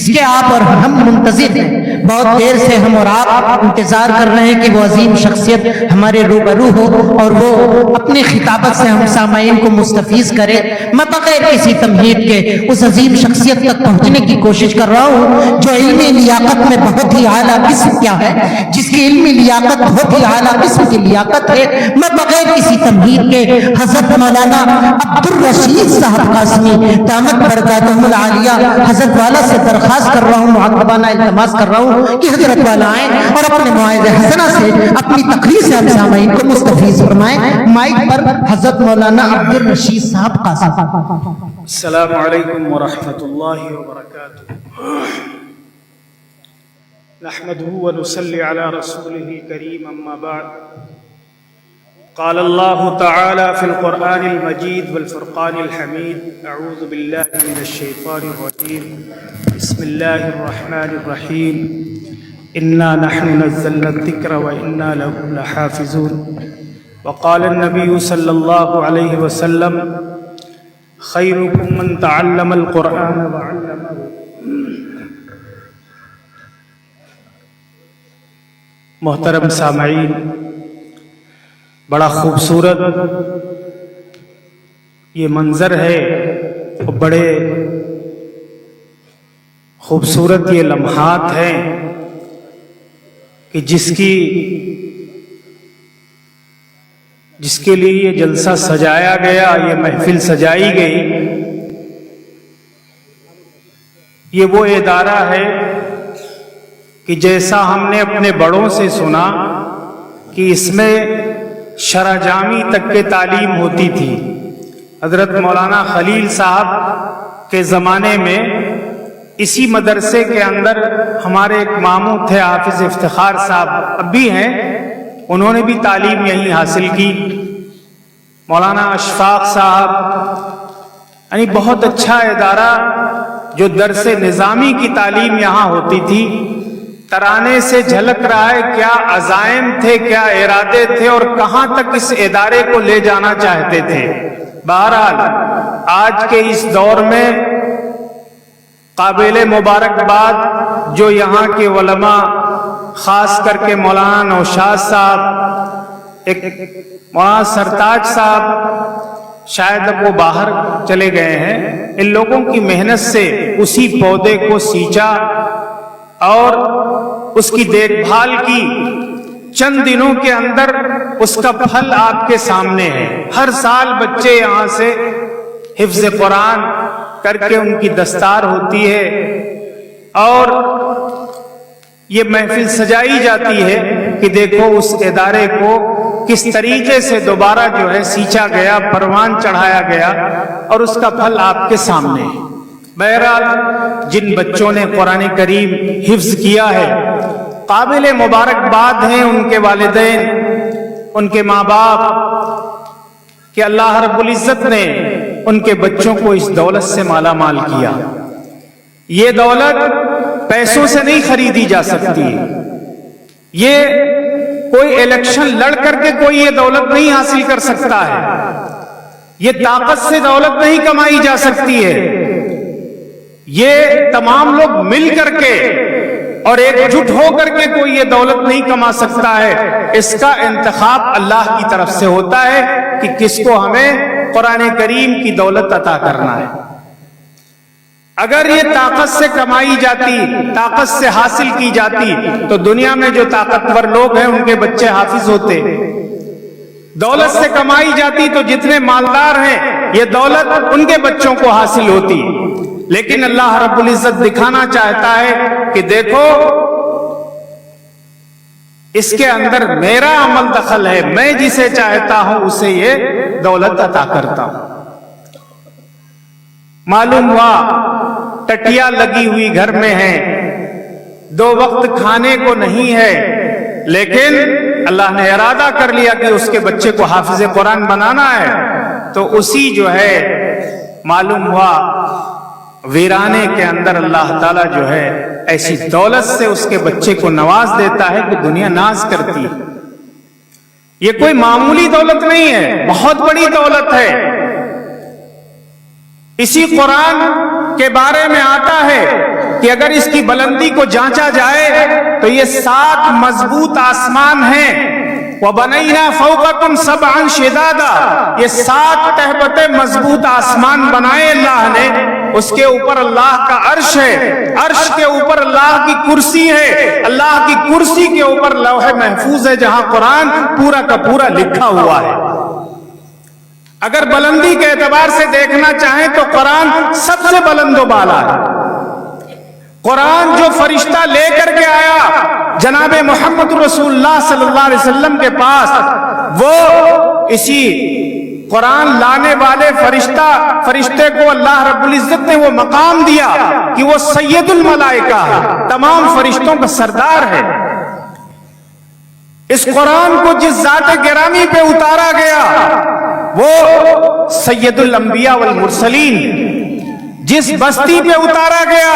جس کے آپ اور ہم منتظر ہیں. بہت دیر سے ہم اور آپ انتظار کر رہے ہیں کہ وہ عظیم شخصیت ہمارے روبرو ہو اور وہ اپنی خطابت سے ہم سامعین کو مستفیض کرے. میں بغیر کسی تمہید کے اس عظیم شخصیت تک پہنچنے کی کوشش کر رہا ہوں جو علمی لیاقت میں بہت ہی اعلیٰ قسم کیا ہے، جس کی علمی لیاقت بہت ہی اعلیٰ قسم کی لیاقت ہے. میں بغیر کسی تمہید کے حضرت مولانا عبدالرشید صاحب قاسمی دامت برکاتہم العالیہ حضرت والا سے درخواست کر رہا ہوں، معقبانہ التماس کر رہا ہوں کہ حضرت والا آئیں اور اپنے موعظہ حسنہ سے اپنی تقریر سے ہم سامعین کو مستفیض فرمائیں. مائک پر حضرت مولانا عبدالرشید صاحب قاسمی. السلام علیکم ورحمۃ اللہ وبرکاتہ. نحمده ونصلي على رسوله الكريم اما بعد. قال الله تعالى في القرآن المجيد والفرقان الحميد: اعوذ بالله من الشيطان الرجيم. بسم الله الرحمن الرحيم. انا نحن نزلنا الذكر وانا له لحافظون. وقال النبي صلى الله عليه وسلم: خيركم من تعلم القرآن وعلمه. محترم سامعین، بڑا خوبصورت یہ منظر ہے، بڑے خوبصورت یہ لمحات ہیں کہ جس کے لیے یہ جلسہ سجایا گیا، یہ محفل سجائی گئی. یہ وہ ادارہ ہے کہ جیسا ہم نے اپنے بڑوں سے سنا کہ اس میں شرح جامی تک کے تعلیم ہوتی تھی. حضرت مولانا خلیل صاحب کے زمانے میں اسی مدرسے کے اندر ہمارے ایک ماموں تھے حافظ افتخار صاحب، اب بھی ہیں، انہوں نے بھی تعلیم یہیں حاصل کی. مولانا اشفاق صاحب، یعنی بہت اچھا ادارہ جو درس نظامی کی تعلیم یہاں ہوتی تھی. ترانے سے جھلک رہا ہے کیا عزائم تھے، کیا ارادے تھے اور کہاں تک اس ادارے کو لے جانا چاہتے تھے. بہرحال آج کے اس دور میں قابل مبارکباد جو یہاں کے علماء، خاص کر کے مولانا نوشاد صاحب، ایک مولانا سرتاج صاحب، شاید اب وہ باہر چلے گئے ہیں، ان لوگوں کی محنت سے اسی پودے کو سینچا اور اس کی دیکھ بھال کی. چند دنوں کے اندر اس کا پھل آپ کے سامنے ہے. ہر سال بچے یہاں سے حفظ قرآن کر کے ان کی دستار ہوتی ہے اور یہ محفل سجائی جاتی ہے کہ دیکھو اس ادارے کو کس طریقے سے دوبارہ جو ہے سینچا گیا، پروان چڑھایا گیا اور اس کا پھل آپ کے سامنے ہے. بہرحال جن بچوں نے قرآن کریم حفظ کیا ہے قابل مبارکباد ہیں ان کے والدین، ان کے ماں باپ کہ اللہ رب العزت نے ان کے بچوں کو اس دولت سے مالا مال کیا. یہ دولت پیسوں سے نہیں خریدی جا سکتی. یہ کوئی الیکشن لڑ کر کے کوئی یہ دولت نہیں حاصل کر سکتا ہے. یہ طاقت سے دولت نہیں کمائی جا سکتی ہے. یہ تمام لوگ مل کر کے اور ایک جٹ ہو کر کے کوئی یہ دولت نہیں کما سکتا ہے. اس کا انتخاب اللہ کی طرف سے ہوتا ہے کہ کس کو ہمیں قرآن کریم کی دولت عطا کرنا ہے. اگر یہ طاقت سے کمائی جاتی، طاقت سے حاصل کی جاتی تو دنیا میں جو طاقتور لوگ ہیں ان کے بچے حافظ ہوتے. دولت سے کمائی جاتی تو جتنے مالدار ہیں یہ دولت ان کے بچوں کو حاصل ہوتی. لیکن اللہ رب العزت دکھانا چاہتا ہے کہ دیکھو اس کے اندر میرا عمل دخل ہے، میں جسے چاہتا ہوں اسے یہ دولت عطا کرتا ہوں. معلوم ہوا ٹٹیا لگی ہوئی گھر میں ہے، 2 وقت کھانے کو نہیں ہے، لیکن اللہ نے ارادہ کر لیا کہ اس کے بچے کو حافظ قرآن بنانا ہے تو اسی جو ہے معلوم ہوا ویرانے کے اندر اللہ تعالیٰ جو ہے ایسی دولت سے اس کے بچے کو نواز دیتا ہے کہ دنیا ناز کرتی ہے. یہ کوئی معمولی دولت نہیں ہے، بہت بڑی دولت ہے. اسی قرآن کے بارے میں آتا ہے کہ اگر اس کی بلندی کو جانچا جائے تو یہ 7 مضبوط آسمان ہیں. وَبَنَيْنَا فَوْقَكُمْ سَبْعًا شِدَادًا، یہ 7 تہبتیں مضبوط آسمان بنائے اللہ نے. اس کے اوپر اللہ کا عرش ہے، عرش کے اوپر اللہ کی کرسی ہے، اللہ کی کرسی کے اوپر لوح محفوظ ہے جہاں قرآن پورا کا پورا لکھا ہوا ہے. اگر بلندی کے اعتبار سے دیکھنا چاہیں تو قرآن سب سے بلند و بالا ہے. قرآن جو فرشتہ لے کر کے آیا جناب محمد رسول اللہ صلی اللہ علیہ وسلم کے پاس، وہ اسی قرآن لانے والے فرشتے کو اللہ رب العزت نے وہ مقام دیا کہ وہ سید الملائکہ ہے، تمام فرشتوں کا سردار ہے. اس قرآن کو جس ذات گرامی پہ اتارا گیا وہ سید الانبیاء والمرسلین، جس بستی پہ اتارا گیا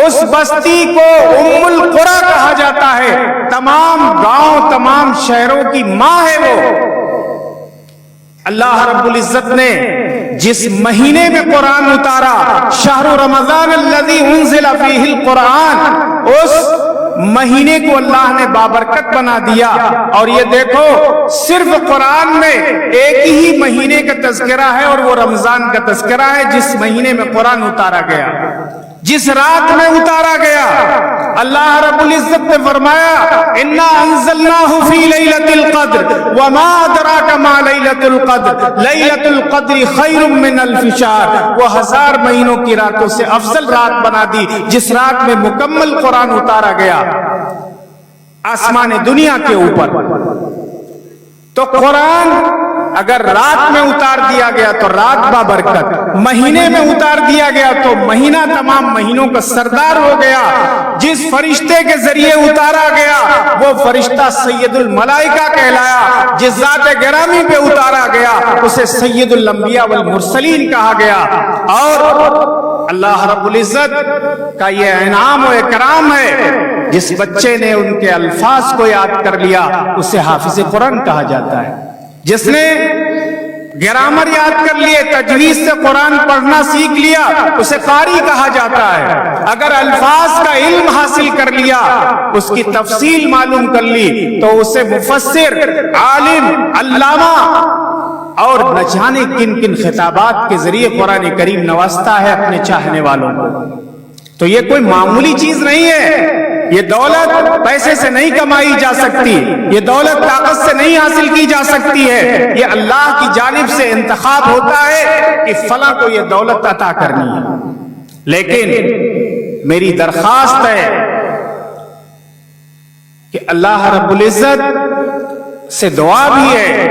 اس بستی کو ام القریٰ کہا جاتا ہے. تمام گاؤں، تمام شہروں کی ماں ہے وہ. اللہ رب العزت نے جس مہینے میں قرآن اتارا، شہر رمضان الذی انزل فیہ القرآن، اس مہینے کو اللہ نے بابرکت بنا دیا. اور یہ دیکھو صرف قرآن میں ایک ہی مہینے کا تذکرہ ہے اور وہ رمضان کا تذکرہ ہے جس مہینے میں قرآن اتارا گیا، جس رات میں اتارا گیا. اللہ رب العزت نے فرمایا انا انزلناہ فی لیلۃ القدر وما ادراک ما لیلۃ القدر لیلۃ القدر خیر من الف شہر. وہ 1000 مہینوں کی راتوں سے افضل رات بنا دی جس رات میں مکمل قرآن اتارا گیا آسمان دنیا کے اوپر. تو قرآن اگر رات میں اتار دیا گیا تو رات بابرکت، مہینے میں اتار دیا گیا تو مہینہ تمام مہینوں کا سردار ہو گیا. جس فرشتے کے ذریعے اتارا گیا وہ فرشتہ سید الملائکہ کہلایا، جس ذات گرامی پہ اتارا گیا اسے سید الانبیاء والمرسلین کہا گیا. اور اللہ رب العزت کا یہ انعام و اکرام ہے، جس بچے نے ان کے الفاظ کو یاد کر لیا اسے حافظ قرآن کہا جاتا ہے. جس نے گرامر یاد کر لیے، تجوید سے قرآن پڑھنا سیکھ لیا اسے قاری کہا جاتا ہے. اگر الفاظ کا علم حاصل کر لیا، اس کی تفصیل معلوم کر لی تو اسے مفسر، عالم، علامہ اور نہ جانے کن کن خطابات کے ذریعے قرآن کریم نوازتا ہے اپنے چاہنے والوں کو. تو یہ کوئی معمولی چیز نہیں ہے. یہ دولت پیسے سے نہیں کمائی جا سکتی، یہ دولت طاقت سے نہیں حاصل کی جا سکتی ہے. یہ اللہ کی جانب سے انتخاب ہوتا ہے کہ فلاں کو یہ دولت عطا کرنی ہے. لیکن میری درخواست ہے کہ اللہ رب العزت سے دعا بھی ہے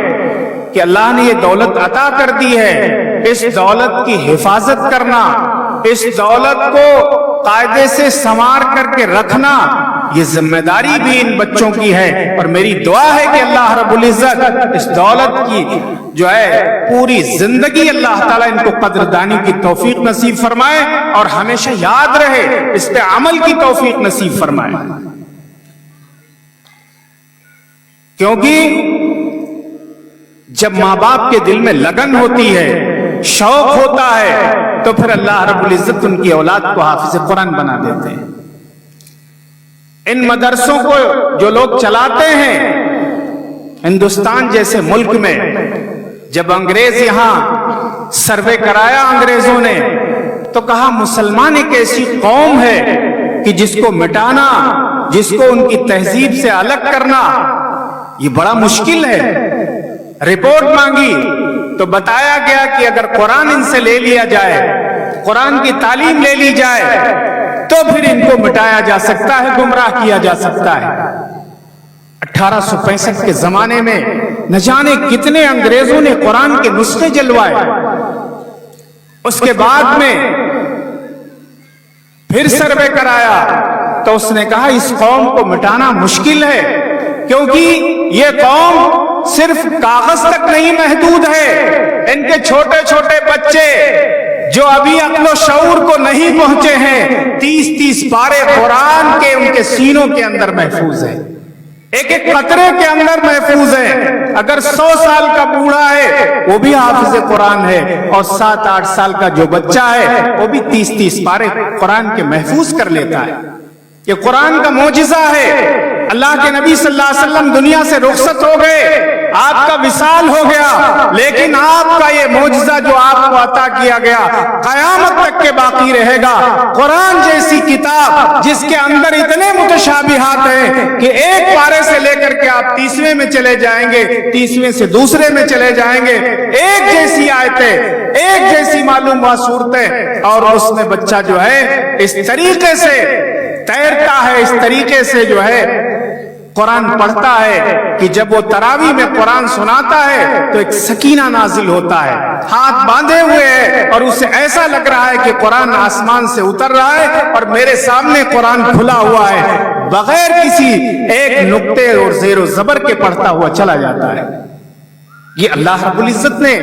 کہ اللہ نے یہ دولت عطا کر دی ہے، اس دولت کی حفاظت کرنا، اس دولت کو قاعدے سے سنوار کر کے رکھنا، یہ ذمہ داری بھی ان بچوں کی ہے. اور میری دعا ہے کہ اللہ رب العزت اس دولت کی جو ہے پوری زندگی اللہ تعالیٰ ان کو قدردانی کی توفیق نصیب فرمائے اور ہمیشہ یاد رہے، اس پہ عمل کی توفیق نصیب فرمائے. کیونکہ جب ماں باپ کے دل میں لگن ہوتی ہے، شوق ہوتا ہے، تو پھر اللہ رب العزت ان کی اولاد کو حافظ قرآن بنا دیتے ہیں. ان مدرسوں کو جو لوگ چلاتے ہیں، ہندوستان جیسے ملک میں جب انگریز یہاں سروے کرایا انگریزوں نے تو کہا مسلمان ایک ایسی قوم ہے کہ جس کو مٹانا، جس کو ان کی تہذیب سے الگ کرنا یہ بڑا مشکل ہے. رپورٹ مانگی تو بتایا گیا کہ اگر قرآن ان سے لے لیا جائے، قرآن کی تعلیم لے لی جائے تو پھر ان کو مٹایا جا سکتا ہے، گمراہ کیا جا سکتا ہے. 1865 کے زمانے میں نہ جانے کتنے انگریزوں نے قرآن کے نسخے جلوائے. اس کے بعد میں پھر سروے کرایا تو اس نے کہا اس قوم کو مٹانا مشکل ہے، کیونکہ یہ قوم صرف کاغذ تک نہیں محدود ہے. ان کے چھوٹے چھوٹے بچے جو ابھی عقل و شعور کو نہیں پہنچے ہیں، 30 پارے قرآن کے ان کے سینوں کے اندر محفوظ ہیں. ایک ایک قطرے کے اندر محفوظ ہے. اگر 100 سال کا بوڑھا ہے وہ بھی حافظ قرآن ہے، اور 7-8 سال کا جو بچہ ہے وہ بھی 30-30 پارے قرآن کے محفوظ کر لیتا ہے. یہ قرآن کا معجزہ ہے. اللہ کے نبی صلی اللہ علیہ وسلم دنیا سے رخصت ہو گئے، آپ کا وصال ہو گیا، لیکن آپ کا یہ معجزہ جو آپ کو عطا کیا گیا قیامت تک کے باقی رہے گا. قرآن جیسی کتاب جس کے اندر اتنے متشابہات ہیں کہ ایک پارے سے لے کر کے آپ 30ویں میں چلے جائیں گے، 30ویں سے دوسرے میں چلے جائیں گے، ایک جیسی آیتیں، ایک جیسی معلوم ہوا صورتیں، اور اس میں بچہ جو ہے اس طریقے سے تیرتا ہے، اس طریقے سے جو ہے قرآن پڑھتا ہے کہ جب وہ تراویح میں قرآن سناتا ہے تو ایک سکینہ نازل ہوتا ہے، ہاتھ باندھے ہوئے ہے اور اسے ایسا لگ رہا ہے کہ قرآن آسمان سے اتر رہا ہے اور میرے سامنے قرآن کھلا ہوا ہے، بغیر کسی ایک نقطے اور زیر و زبر کے پڑھتا ہوا چلا جاتا ہے. یہ اللہ رب العزت نے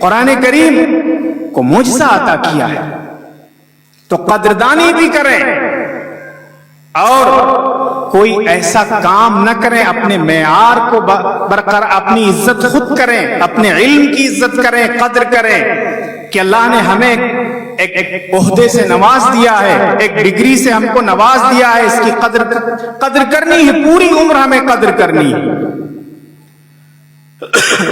قرآن کریم کو معجزہ عطا کیا ہے. تو قدردانی بھی کریں اور کوئی ایسا کام نہ کریں، اپنے معیار کو برقرار، اپنی عزت خود کریں، اپنے علم کی عزت کریں، قدر کریں کہ اللہ نے ہمیں ایک عہدے سے نواز دیا ہے، ایک ڈگری سے ہم کو نواز دیا ہے، اس کی قدر کرنی ہے، پوری عمر ہمیں قدر کرنی ہے.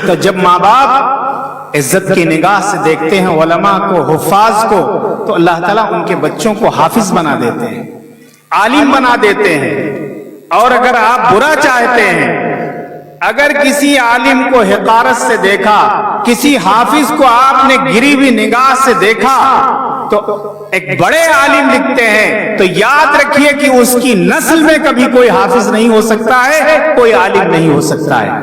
تو جب ماں باپ عزت کی نگاہ سے دیکھتے ہیں علماء کو، حفاظ کو، تو اللہ تعالیٰ ان کے بچوں کو حافظ بنا دیتے ہیں، عالم بنا دیتے ہیں. اور اگر آپ برا چاہتے ہیں، اگر کسی عالم کو حقارت سے دیکھا، کسی حافظ کو آپ نے گری ہوئی نگاہ سے دیکھا، تو ایک بڑے عالم لکھتے ہیں تو یاد رکھیے کہ اس کی نسل میں کبھی کوئی حافظ نہیں ہو سکتا ہے، کوئی عالم نہیں ہو سکتا ہے.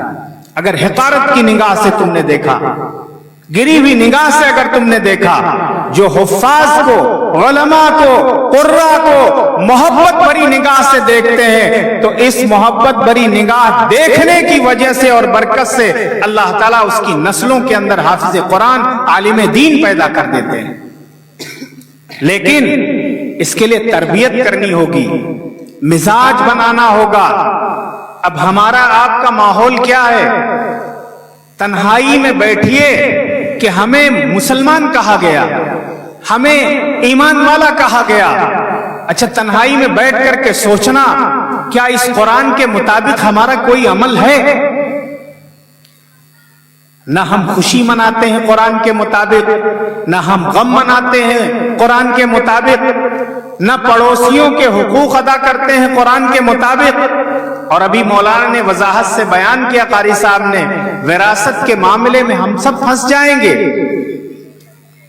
اگر حقارت کی نگاہ سے تم نے دیکھا، گری ہوئی نگاہ سے اگر تم نے دیکھا، جو حفاظ کو، علماء کو، قراء کو محبت بری نگاہ سے دیکھتے ہیں، تو اس محبت بری نگاہ دیکھنے کی وجہ سے اور برکت سے اللہ تعالیٰ اس کی نسلوں کے اندر حافظ قرآن، عالم دین پیدا کر دیتے ہیں. لیکن اس کے لیے تربیت کرنی ہوگی، مزاج بنانا ہوگا. اب ہمارا آپ کا ماحول کیا ہے؟ تنہائی میں بیٹھیے کہ ہمیں مسلمان کہا گیا، ہمیں ایمان والا کہا گیا. اچھا، تنہائی میں بیٹھ کر کے سوچنا کیا اس قرآن کے مطابق ہمارا کوئی عمل ہے؟ نہ ہم خوشی مناتے ہیں قرآن کے مطابق، نہ ہم غم مناتے ہیں قرآن کے مطابق، نہ پڑوسیوں کے حقوق ادا کرتے ہیں قرآن کے مطابق. اور ابھی مولانا نے وضاحت سے بیان کیا، قاری صاحب نے، وراثت کے معاملے میں ہم سب پھنس جائیں گے.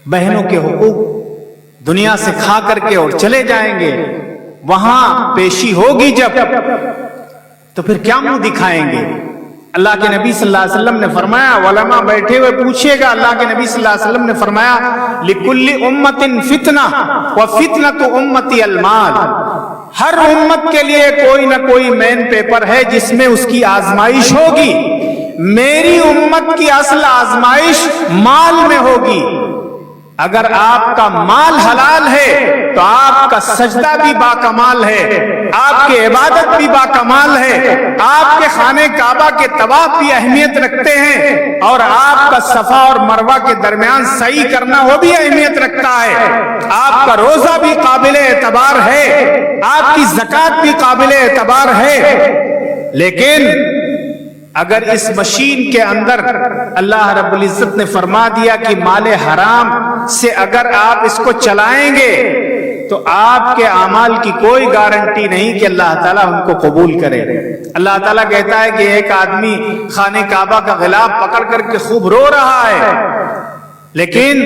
بہنوں کے حقوق دنیا سے کھا کر کے اور چلے جائیں گے، وہاں پیشی ہوگی جب، تو پھر کیا منہ دکھائیں گے؟ اللہ کے نبی صلی اللہ علیہ وسلم نے فرمایا، علماء بیٹھے ہوئے پوچھئے گا، اللہ کے نبی صلی اللہ علیہ وسلم نے فرمایا لِكُلِّ أُمَّةٍ فِتْنَةٌ وَفِتْنَةُ أُمَّتِي الْمَالِ. ہر امت کے لیے کوئی نہ کوئی مین پیپر ہے جس میں اس کی آزمائش ہوگی. میری امت کی اصل آزمائش مال میں ہوگی. اگر آپ کا مال حلال ہے تو آپ کا سجدہ بھی باکمال ہے، آپ کی عبادت بھی باکمال ہے، آپ کے خانہ کعبہ کے طواف بھی اہمیت رکھتے ہیں، اور آپ کا صفا اور مروہ کے درمیان سعی کرنا وہ بھی اہمیت رکھتا ہے. آپ کا روزہ بھی قابل اعتبار ہے، آپ کی زکوٰۃ بھی قابل اعتبار ہے. لیکن اگر اس مشین کے اندر اللہ رب العزت نے فرما دیا کہ مال حرام سے اگر آپ اس کو چلائیں گے تو آپ کے اعمال کی کوئی گارنٹی نہیں کہ اللہ تعالیٰ ان کو قبول کرے. اللہ تعالیٰ کہتا ہے کہ ایک آدمی خانہ کعبہ کا غلاف پکڑ کر کے خوب رو رہا ہے، لیکن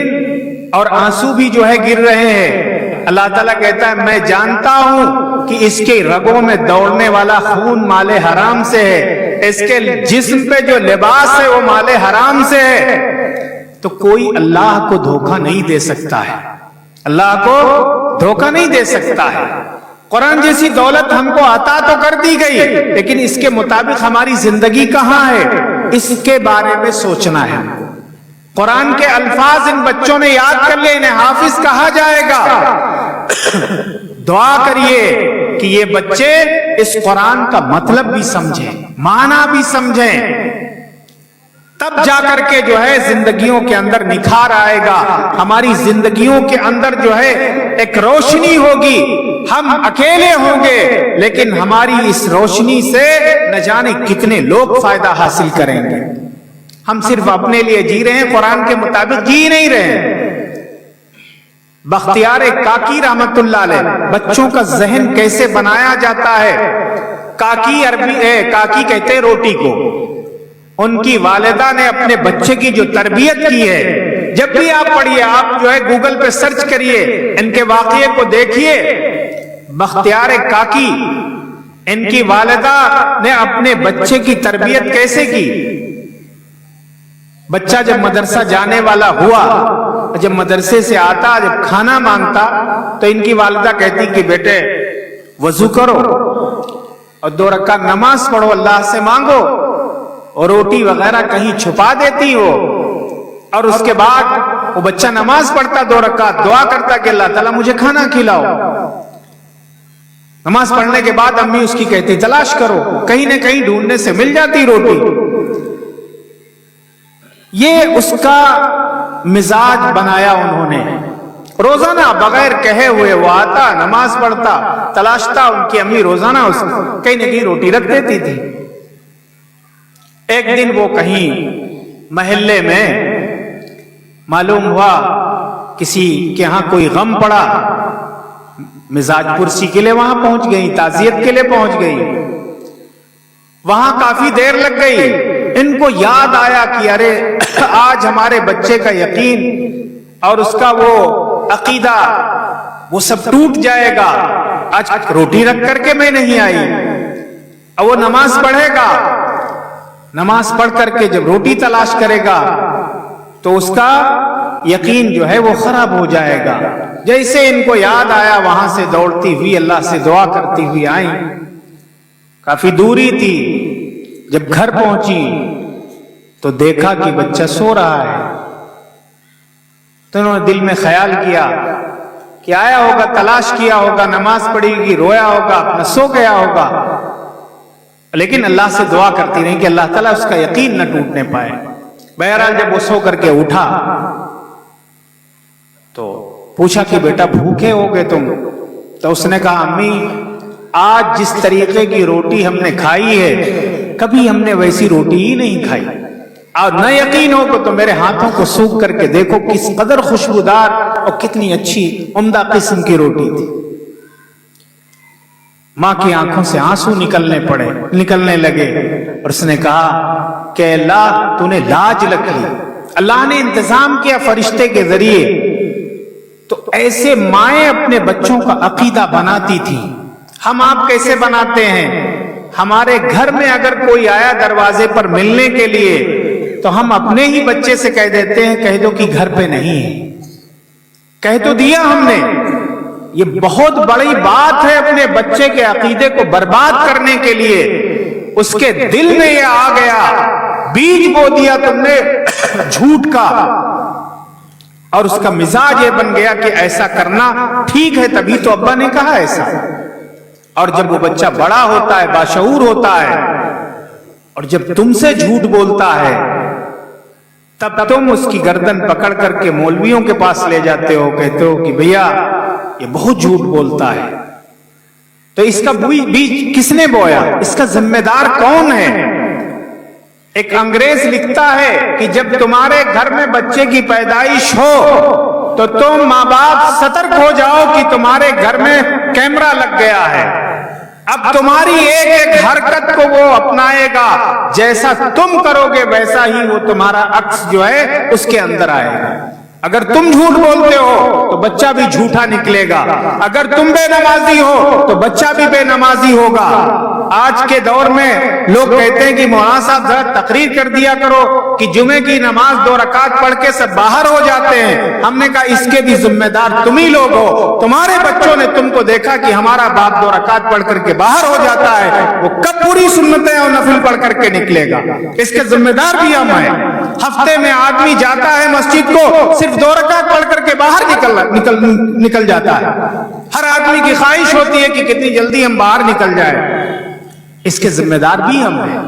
اور آنسو بھی جو ہے گر رہے ہیں. اللہ تعالیٰ کہتا ہے میں جانتا ہوں کہ اس کے رگوں میں دوڑنے والا خون مال حرام سے ہے، اس کے جسم پہ جو لباس ہے وہ مال حرام سے ہے. تو کوئی اللہ کو دھوکہ نہیں دے سکتا ہے، اللہ کو دھوکہ نہیں دے سکتا ہے. قرآن جیسی دولت ہم کو عطا تو کر دی گئی، لیکن اس کے مطابق ہماری زندگی کہاں ہے، اس کے بارے میں سوچنا ہے. قرآن کے الفاظ ان بچوں نے یاد کر لے، انہیں حافظ کہا جائے گا. دعا کریے کہ یہ بچے اس قرآن کا مطلب بھی سمجھیں، معنی بھی سمجھیں، تب جا کر کے جو ہے زندگیوں کے اندر نکھار آئے گا، ہماری زندگیوں کے اندر جو ہے ایک روشنی ہوگی۔ ہم اکیلے ہوں گے لیکن ہماری اس روشنی سے نہ جانے کتنے لوگ فائدہ حاصل کریں گے۔ ہم صرف اپنے لیے جی رہے ہیں، قرآن کے مطابق جی نہیں رہے۔ بختیار کاکی رحمت اللہ علیہ بچوں کا ذہن کیسے بنایا جاتا ہے، کاکی کہتے ہیں روٹی کو۔ ان کی والدہ نے اپنے بچے کی جو تربیت کی ہے، جب بھی آپ پڑھیے، آپ جو ہے گوگل پہ سرچ کریے، ان کے واقعے کو دیکھیے، بختیار کاکی، ان کی والدہ نے اپنے بچے کی تربیت کیسے کی۔ بچہ جب مدرسہ جانے والا ہوا، جب مدرسے سے آتا، جب کھانا مانگتا، تو ان کی والدہ کہتی کہ بیٹے وضو کرو اور 2 رکعت نماز پڑھو، اللہ سے مانگو، اور روٹی وغیرہ کہیں چھپا دیتی ہو، اور اس کے بعد وہ بچہ نماز پڑھتا، 2 رکعت دعا کرتا کہ اللہ تعالیٰ مجھے کھانا کھلاؤ۔ نماز پڑھنے کے بعد امی اس کی کہتی تلاش کرو، کہیں نہ کہیں ڈھونڈنے سے مل جاتی روٹی۔ یہ اس کا مزاج بنایا انہوں نے، روزانہ بغیر کہے ہوئے وہ آتا، نماز پڑھتا، تلاشتا، ان کی امی روزانہ اس کہیں نہ کہیں روٹی رکھ دیتی تھی۔ ایک دن وہ کہیں محلے میں معلوم ہوا کسی کے ہاں کوئی غم پڑا، مزاج پرسی کے لیے وہاں پہنچ گئی، تعزیت کے لیے پہنچ گئی، وہاں کافی دیر لگ گئی۔ ان کو یاد آیا کہ ارے آج ہمارے بچے کا یقین اور اس کا وہ عقیدہ وہ سب ٹوٹ جائے گا، آج روٹی رکھ کر کے میں نہیں آئی، اب وہ نماز پڑھے گا، نماز پڑھ کر کے جب روٹی تلاش کرے گا تو اس کا یقین جو ہے وہ خراب ہو جائے گا۔ جیسے ان کو یاد آیا، وہاں سے دوڑتی ہوئی اللہ سے دعا کرتی ہوئی آئیں، کافی دوری تھی، جب گھر پہنچی تو دیکھا کہ بچہ سو رہا ہے، تو انہوں نے دل میں خیال کیا کہ آیا ہوگا، تلاش کیا ہوگا، نماز پڑھی ہوگی، رویا ہوگا، اپنا سو گیا ہوگا، لیکن اللہ سے دعا کرتی رہی کہ اللہ تعالیٰ اس کا یقین نہ ٹوٹنے پائے۔ بہرحال جب وہ سو کر کے اٹھا تو پوچھا کہ بیٹا بھوکے ہو گئے تم؟ تو اس نے کہا امی آج جس طریقے کی روٹی ہم نے کھائی ہے کبھی ہم نے ویسی روٹی ہی نہیں کھائی، اور نہ یقین ہو تو میرے ہاتھوں کو سوکھ کر کے دیکھو کس قدر خوشبودار اور کتنی اچھی عمدہ قسم کی روٹی تھی۔ ماں کی آنکھوں سے آنسو نکلنے لگے، اور اس نے کہا کہ اللہ تو نے لاج رکھ لی، اللہ نے انتظام کیا فرشتے کے ذریعے۔ تو ایسے مائیں اپنے بچوں کا عقیدہ بناتی تھی۔ ہم آپ کیسے بناتے ہیں؟ ہمارے گھر میں اگر کوئی آیا دروازے پر ملنے کے لیے تو ہم اپنے ہی بچے سے کہہ دیتے ہیں کہہ دو کہ گھر پہ نہیں ہے، کہہ تو دیا ہم نے۔ یہ بہت بڑی بات ہے اپنے بچے کے عقیدے کو برباد کرنے کے لیے۔ اس کے دل میں یہ آ گیا، بیج بو دیا تم نے جھوٹ کا، اور اس کا مزاج یہ بن گیا کہ ایسا کرنا ٹھیک ہے، تبھی تو ابا نے کہا ایسا۔ اور جب وہ بچہ بڑا ہوتا ہے، باشعور ہوتا ہے، اور جب تم سے جھوٹ بولتا ہے تب تم اس کی گردن پکڑ کر کے مولویوں کے پاس لے جاتے ہو، کہتے ہو کہ بھیا یہ بہت جھوٹ بولتا ہے۔ تو اس کا بیج کس نے بویا؟ اس کا ذمہ دار کون ہے؟ ایک انگریز لکھتا ہے کہ جب تمہارے گھر میں بچے کی پیدائش ہو تو تم ماں باپ سترک ہو جاؤ کہ تمہارے گھر میں کیمرہ لگ گیا ہے، اب تمہاری ایک ایک حرکت کو وہ اپنائے گا، جیسا تم کرو گے ویسا ہی وہ تمہارا عکس جو ہے اس کے اندر آئے گا۔ اگر تم جھوٹ بولتے ہو تو بچہ بھی جھوٹا نکلے گا، اگر تم بے نمازی ہو تو بچہ بھی بے نمازی ہوگا۔ آج کے دور میں لوگ کہتے ہیں کہ مولانا صاحب ذرا تقریر کر دیا کرو کہ جمعے کی نماز 2 رکعت پڑھ کے سب باہر ہو جاتے ہیں۔ ہم نے کہا اس کے بھی ذمہ دار تم ہی لوگ ہو۔ تمہارے بچوں نے تم کو دیکھا کہ ہمارا باپ 2 رکعت پڑھ کر کے باہر ہو جاتا ہے، وہ کب پوری سنتیں اور نفل پڑھ کر کے نکلے گا؟ اس کے ذمہ دار بھی ہم ہیں۔ ہفتے میں آدمی جاتا ہے مسجد کو صرف 2 رکعت پڑھ کر کے باہر نکل جاتا ہے. ہر آدمی کی خواہش ہوتی ہے کہ کتنی جلدی ہم باہر نکل جائیں. اس کے ذمہ دار بھی ہم ہیں.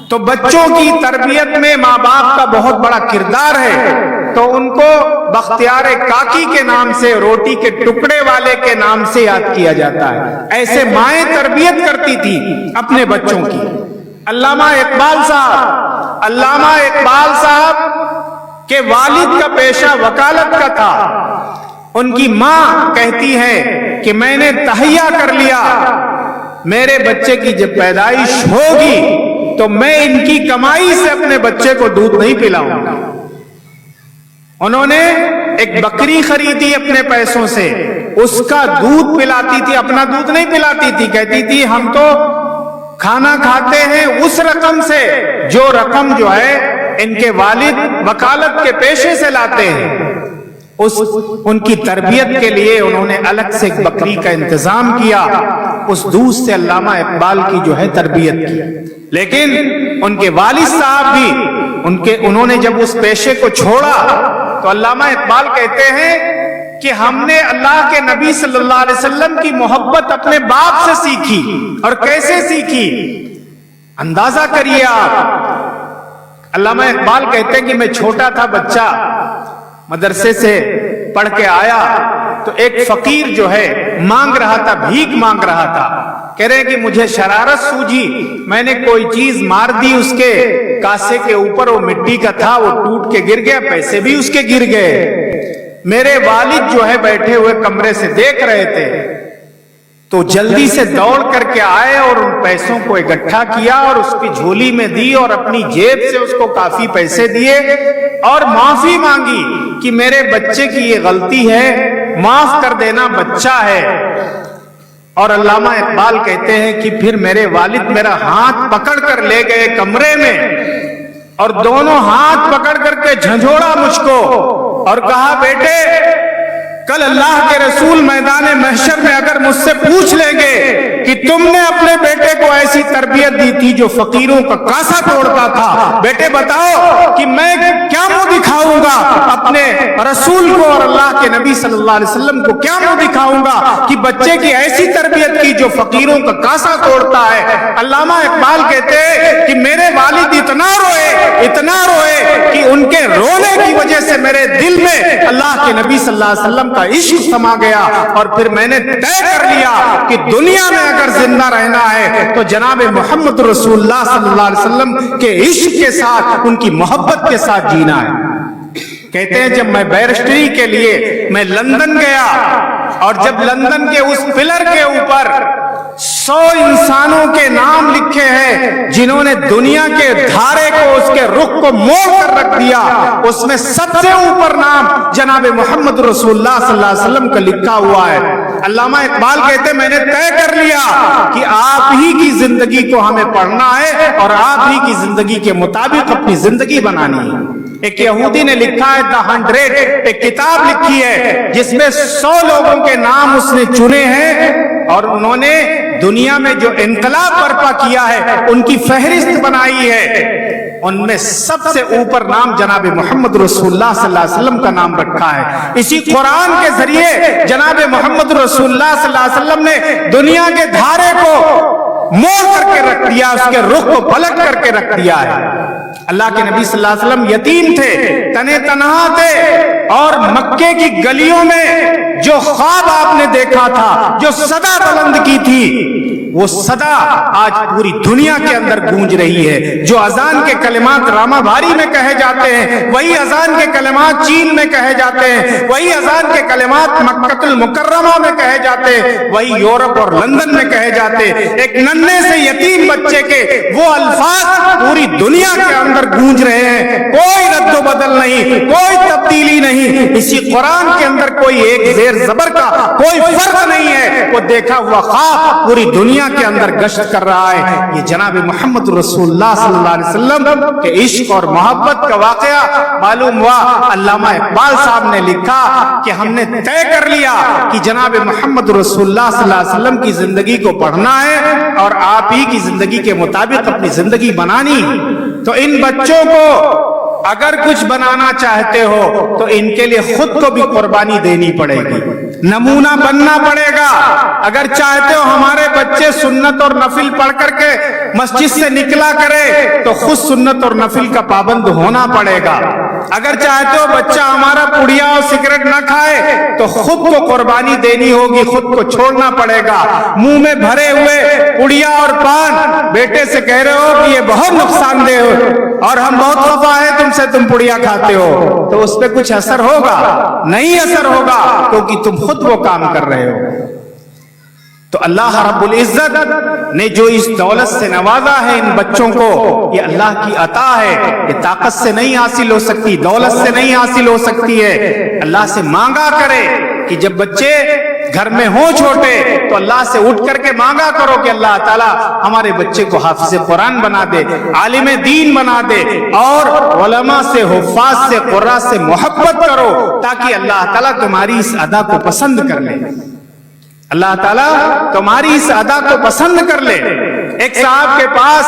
تو بچوں کی تربیت میں ماں باپ کا بہت بڑا کردار ہے. تو ان کو بختیار کاکی کے نام سے، روٹی کے ٹکڑے والے کے نام سے یاد کیا جاتا ہے. ایسے مائیں تربیت کرتی تھی اپنے بچوں کی. علامہ اقبال صاحب کے والد کا پیشہ وکالت کا تھا. ان کی ماں کہتی ہے کہ میں نے تہیہ کر لیا، میرے بچے کی جب پیدائش ہوگی تو میں ان کی کمائی سے اپنے بچے کو دودھ نہیں پلاؤں گا. انہوں نے ایک بکری خریدی اپنے پیسوں سے، اس کا دودھ پلاتی تھی، اپنا دودھ نہیں پلاتی تھی. کہتی تھی ہم تو کھانا کھاتے ہیں اس رقم سے جو رقم جو ہے ان کے والد وکالت کے پیشے سے لاتے ہیں. ان کی تربیت کے لیے انہوں نے الگ سے ایک بکری کا انتظام کیا. اس دودھ سے علامہ اقبال کی جو ہے تربیت کی. لیکن ان کے والد صاحب بھی انہوں نے جب اس پیشے کو چھوڑا تو علامہ اقبال کہتے ہیں کہ ہم نے اللہ کے نبی صلی اللہ علیہ وسلم کی محبت اپنے باپ سے سیکھی. اور کیسے سیکھی اندازہ کریے آپ. علامہ اقبال کہتے ہیں کہ میں چھوٹا تھا بچہ، مدرسے سے پڑھ کے آیا تو ایک فقیر جو ہے مانگ رہا تھا، بھیک مانگ رہا تھا. کہہ رہے کہ مجھے شرارت سوجھی، میں نے کوئی چیز مار دی اس کے کاسے کے اوپر، وہ مٹی کا تھا، وہ ٹوٹ کے گر گیا، پیسے بھی اس کے گر گئے. میرے والد جو ہے بیٹھے ہوئے کمرے سے دیکھ رہے تھے تو جلدی سے دوڑ کر کے آئے اور ان پیسوں کو اکٹھا کیا اور اس کی جھولی میں دی اور اپنی جیب سے اس کو کافی پیسے دیے اور معافی مانگی کہ میرے بچے کی یہ غلطی ہے، معاف کر دینا، بچہ ہے. اور علامہ اقبال کہتے ہیں کہ پھر میرے والد میرا ہاتھ پکڑ کر لے گئے کمرے میں اور دونوں ہاتھ پکڑ کر کے جھنجھوڑا مجھ کو اور کہا بیٹے کل اللہ کے رسول میدان محشر میں اگر مجھ سے پوچھ لیں گے کہ تم نے اپنے بیٹے کو ایسی تربیت دی تھی جو فقیروں کا کاسا توڑتا تھا، بیٹے بتاؤ کہ میں کیا منہ دکھاؤں گا اپنے رسول کو اور اللہ کے نبی صلی اللہ علیہ وسلم کو کیا منہ دکھاؤں گا کہ بچے کی ایسی تربیت کی جو فقیروں کا کاسا توڑتا ہے. علامہ اقبال کہتے کہ میرے والد اتنا روئے کہ ان کے رونے کی وجہ سے میرے دل میں اللہ کے نبی صلی اللہ علیہ وسلم کا عشق سما گیا اور پھر میں نے طے کر لیا کہ دنیا میں اگر زندہ رہنا ہے تو جناب محمد رسول اللہ صلی اللہ علیہ وسلم کے عشق کے ساتھ، ان کی محبت کے ساتھ جینا ہے. کہتے ہیں جب میں بیرسٹری کے لیے میں لندن گیا اور جب لندن کے اس پلر کے اوپر 100 انسانوں کے نام لکھے ہیں جنہوں نے دنیا کے دھارے کو، اس کے رخ کو موڑ کر رکھ دیا، اس میں سب سے اوپر نام جناب محمد رسول اللہ صلی اللہ علیہ وسلم کا لکھا ہوا ہے. علامہ اقبال کہتے ہیں میں نے طے کر لیا کہ آپ ہی کی زندگی کو ہمیں پڑھنا ہے اور آپ ہی کی زندگی کے مطابق اپنی زندگی بنانی ہے. ایک یہودی نے لکھا ہے The 100، ایک کتاب لکھی ہے جس میں 100 لوگوں کے نام اس نے چنے ہیں اور انہوں نے دنیا میں جو انقلاب برپا کیا ہے ان کی فہرست بنائی ہے. ان میں سب سے اوپر نام جناب محمد رسول اللہ صلی اللہ علیہ وسلم کا نام رکھا ہے. اسی قرآن کے ذریعے جناب محمد رسول اللہ صلی اللہ علیہ وسلم نے دنیا کے دھارے کو موڑ کر کے رکھ دیا، اس کے رخ کو پلٹ کر کے رکھ دیا ہے. اللہ کے نبی صلی اللہ علیہ وسلم یتیم تھے، تنے تنہا تھے اور مکے کی گلیوں میں جو خواب آپ نے دیکھا تھا، جو صدا بلند کی تھی، وہ صدا آج پوری دنیا کے اندر گونج رہی ہے. جو اذان کے کلمات راما بھاری میں کہے جاتے ہیں وہی اذان کے کلمات چین میں کہے جاتے ہیں، وہی اذان کے کلمات مکہ المکرمہ میں کہے جاتے ہیں، وہی یورپ اور لندن میں کہے جاتے ہیں. ایک ننھے سے یتیم بچے کے وہ الفاظ پوری دنیا کے اندر گونج رہے ہیں. کوئی رد و بدل نہیں، کوئی تبدیلی نہیں. اسی قرآن کے اندر کوئی ایک زیر زبر کا کوئی فرق نہیں ہے. وہ دیکھا ہوا خواب پوری دنیا کے اندر گشت کر رہا ہے. یہ جناب محمد رسول اللہ صلی اللہ علیہ وسلم کے عشق اور محبت کا واقعہ معلوم ہوا. علامہ اقبال صاحب نے لکھا کہ ہم نے طے کر لیا کہ جناب محمد رسول اللہ صلی اللہ علیہ وسلم کی زندگی کو پڑھنا ہے اور آپ ہی کی زندگی کے مطابق اپنی زندگی بنانی. تو ان بچوں کو اگر کچھ بنانا چاہتے ہو تو ان کے لیے خود کو بھی قربانی دینی پڑے گی، نمونہ بننا پڑے گا۔ اگر چاہتے ہو ہمارے بچے سنت اور نفل پڑھ کر کے مسجد سے نکلا کرے تو خود سنت اور نفل کا پابند ہونا پڑے گا۔ اگر چاہتے ہو بچہ ہمارا پڑیا اور سگریٹ نہ کھائے تو خود کو قربانی دینی ہوگی، خود کو چھوڑنا پڑے گا۔ منہ میں بھرے ہوئے پڑیا اور پان بیٹے سے کہہ رہے ہو کہ یہ بہت نقصان دہ ہو اور ہم بہت خفا ہے تم سے، تم پڑیا کھاتے ہو، تو اس پہ کچھ اثر ہوگا؟ نہیں اثر ہوگا، کیونکہ تم خود وہ کام کر رہے ہو۔ تو اللہ رب العزت نے جو اس دولت سے نوازا ہے ان بچوں کو، یہ اللہ کی عطا ہے، یہ طاقت سے نہیں حاصل ہو سکتی، دولت سے نہیں حاصل ہو سکتی ہے۔ اللہ سے مانگا کرے کہ جب بچے گھر میں ہوں چھوٹے تو اللہ سے اٹھ کر کے مانگا کرو کہ اللہ تعالیٰ ہمارے بچے کو حافظ قرآن بنا دے، عالم دین بنا دے، اور علماء سے، حفاظ سے، قراء سے محبت کرو تاکہ اللہ تعالیٰ تمہاری اس ادا کو پسند کر لے، اللہ تعالیٰ تمہاری اس ادا کو پسند کر لے۔ ایک صاحب کے پاس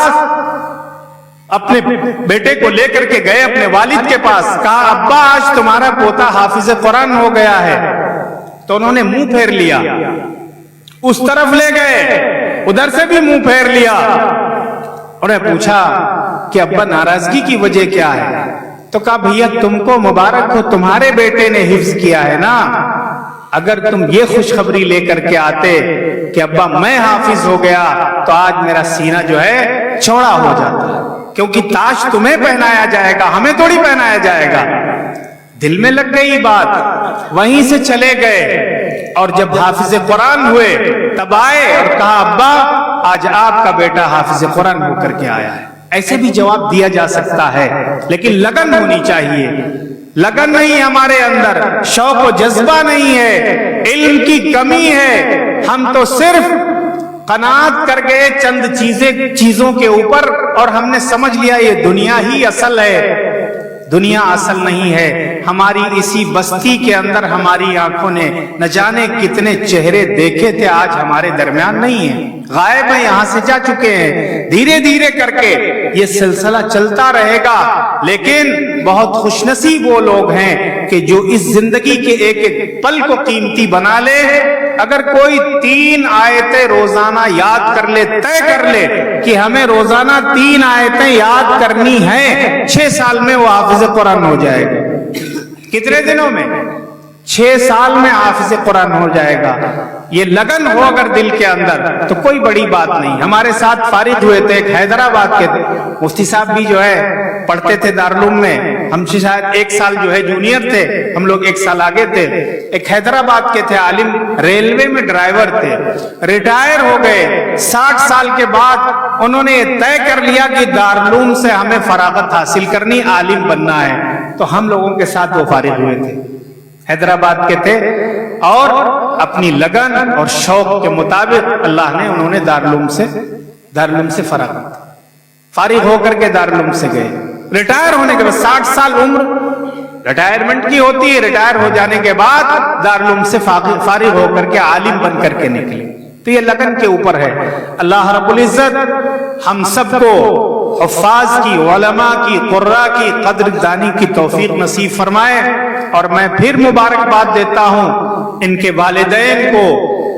اپنے بیٹے کو لے کر کے گئے اپنے والد کے پاس، کہا ابا آج تمہارا پوتا حافظ قرآن ہو گیا ہے۔ تو انہوں نے منہ پھیر لیا، اس طرف لے گئے، ادھر سے بھی منہ پھیر لیا۔ انہیں پوچھا کہ ابا ناراضگی کی وجہ کیا ہے؟ تو کہا بھیا تم کو مبارک ہو، تمہارے بیٹے نے حفظ کیا ہے نا، اگر تم یہ خوشخبری لے کر کے آتے کہ ابا میں حافظ ہو گیا تو آج میرا سینہ جو ہے چوڑا ہو جاتا، کیونکہ تاج تمہیں پہنایا جائے گا، ہمیں تھوڑی پہنایا جائے گا۔ دل میں لگ گئی بات، وہیں سے چلے گئے، اور جب حافظ قرآن ہوئے تب آئے اور کہا ابا آج آپ کا بیٹا حافظ قرآن ہو کر کے آیا ہے۔ ایسے بھی جواب دیا جا سکتا ہے، لیکن لگن ہونی چاہیے۔ لگن نہیں ہمارے اندر، شوق و جذبہ نہیں ہے، علم کی کمی ہے۔ ہم تو صرف قناعت کر گئے چند چیزوں کے اوپر، اور ہم نے سمجھ لیا یہ دنیا ہی اصل ہے۔ دنیا اصل نہیں ہے۔ ہماری اسی بستی کے اندر ہماری آنکھوں نے نہ جانے کتنے چہرے دیکھے تھے، آج ہمارے درمیان نہیں ہیں، غائب ہیں، یہاں سے جا چکے ہیں۔ دھیرے دھیرے کر کے یہ سلسلہ چلتا رہے گا، لیکن بہت خوش نصیب وہ لوگ ہیں کہ جو اس زندگی کے ایک ایک پل کو قیمتی بنا لے۔ اگر کوئی 3 آیتیں روزانہ یاد کر لے، طے کر لے کہ ہمیں روزانہ 3 آیتیں یاد کرنی ہیں، 6 سال میں وہ حافظ قرآن ہو جائے گا۔ کتنے دنوں میں؟ 6 سال میں حافظ قرآن ہو جائے گا۔ یہ لگن ہو اگر دل کے اندر تو کوئی بڑی بات نہیں۔ ہمارے ساتھ فارغ ہوئے تھے ایک حیدرآباد کے مفتی صاحب بھی جو ہے پڑھتے تھے دارالعلوم میں، ہم سے شاید 1 سال جو ہے جونیئر تھے، ہم لوگ 1 سال آگے تھے۔ ایک حیدرآباد کے تھے عالم، ریلوے میں ڈرائیور تھے، ریٹائر ہو گئے۔ 60 سال کے بعد انہوں نے یہ طے کر لیا کہ دارالعلوم سے ہمیں فراغت حاصل کرنی، عالم بننا ہے۔ تو ہم لوگوں کے ساتھ وہ فارغ ہوئے تھے، حیدرآباد کے تھے، اور اپنی لگن اور شوق کے مطابق اللہ نے انہوں نے دارالعلوم سے فارغ ہو کر کے دارالعلوم سے گئے۔ ریٹائر ہونے کے بعد 60 سال عمر ریٹائرمنٹ کی ہوتی ہے، ریٹائر ہو جانے کے بعد دارالعلوم سے فارغ ہو کر کے عالم بن کر کے نکلے۔ تو یہ لگن کے اوپر ہے۔ اللہ رب العزت ہم سب کو حفاظ کی، علماء کی، قراء کی قدر دانی کی توفیق نصیب فرمائے۔ اور میں پھر مبارکباد دیتا ہوں ان کے والدین کو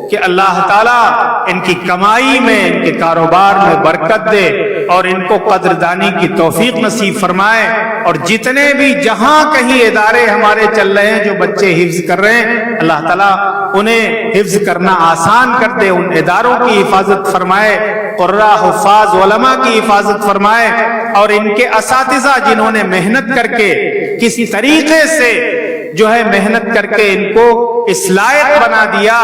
کہ اللہ تعالیٰ ان کی کمائی میں، ان کے کاروبار میں برکت دے اور ان کو قدردانی کی توفیق نصیب فرمائے۔ اور جتنے بھی جہاں کہیں ادارے ہمارے چل رہے ہیں جو بچے حفظ کر رہے ہیں، اللہ تعالیٰ انہیں حفظ کرنا آسان کر دے، ان اداروں کی حفاظت فرمائے، قراء، حفاظ، علماء کی حفاظت فرمائے، اور ان کے اساتذہ جنہوں نے محنت کر کے کسی طریقے سے جو ہے محنت کر کے ان کو اس لائق بنا دیا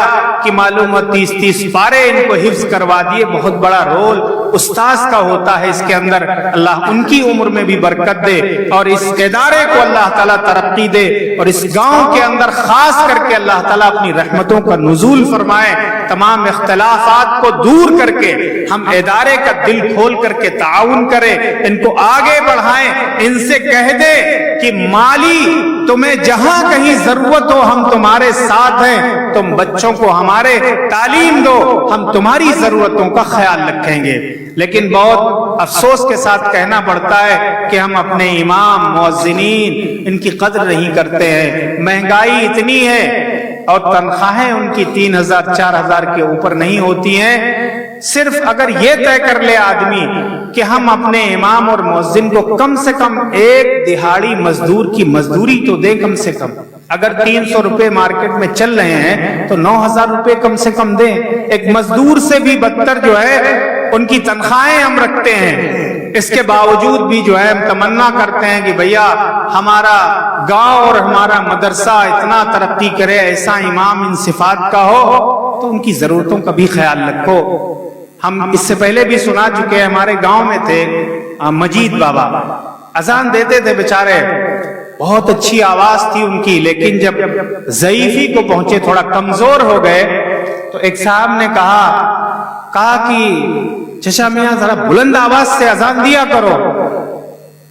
کہ معلوم 30 پارے ان کو حفظ کروا دیے۔ بہت بڑا رول استاذ کا ہوتا ہے اس کے اندر۔ اللہ ان کی عمر میں بھی برکت دے اور اس ادارے کو اللہ تعالیٰ ترقی دے، اور اس گاؤں کے اندر خاص کر کے اللہ تعالیٰ اپنی رحمتوں کا نزول فرمائے۔ تمام اختلافات کو دور کر کے ہم ادارے کا دل کھول کر کے تعاون کریں، ان کو آگے بڑھائیں، ان سے کہہ دے کہ مالی تمہیں جہاں کہیں ضرورت ہو ہم تمہارے ساتھ ہیں، تم بچوں کو ہمارے تعلیم دو، ہم تمہاری ضرورتوں کا خیال رکھیں گے۔ لیکن بہت افسوس کے ساتھ کہنا پڑتا ہے کہ ہم اپنے امام مؤذنین ان کی قدر نہیں کرتے ہیں۔ مہنگائی اتنی ہے اور تنخواہیں ان کی 3,000 4,000 کے اوپر نہیں ہوتی ہیں۔ صرف اگر یہ طے کر لے آدمی کہ ہم اپنے امام اور مؤذن کو کم سے کم ایک دہاڑی مزدور کی مزدوری تو دے، کم سے کم اگر 300 روپے مارکیٹ میں چل رہے ہیں تو 9,000 روپے کم سے کم دیں۔ ایک مزدور سے بھی بدتر جو ہے ان کی تنخواہیں ہم رکھتے ہیں، اس کے باوجود بھی جو ہے ہم تمنا کرتے ہیں کہ بھیا ہمارا گاؤں اور ہمارا مدرسہ اتنا ترقی کرے، ایسا امام ان صفات کا ہو، تو ان کی ضرورتوں کا بھی خیال رکھو۔ ہم اس سے پہلے بھی سنا چکے ہیں، ہمارے گاؤں میں تھے مجید بابا، اذان دیتے تھے بیچارے، بہت اچھی آواز تھی ان کی، لیکن جب ضعیفی کو پہنچے، تھوڑا کمزور ہو گئے، تو ایک صاحب نے کہا کہ چچا میاں ذرا بلند آواز سے اذان دیا کرو۔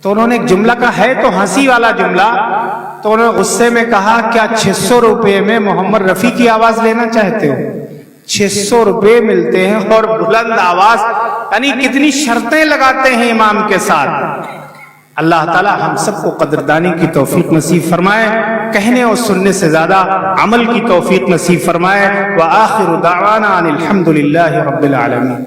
تو انہوں نے ایک جملہ کہا، ہے تو ہنسی والا جملہ، تو انہوں نے غصے میں کہا کیا 600 روپے میں محمد رفیع کی آواز لینا چاہتے ہو؟ 600 روپے ملتے ہیں اور بلند آواز، یعنی کتنی شرطیں لگاتے ہیں امام کے ساتھ۔ اللہ تعالی ہم سب کو قدردانی کی توفیق نصیب فرمائے، کہنے اور سننے سے زیادہ عمل کی توفیق نصیب فرمائے۔ وآخر دعوانا ان الحمد للہ رب العالمین۔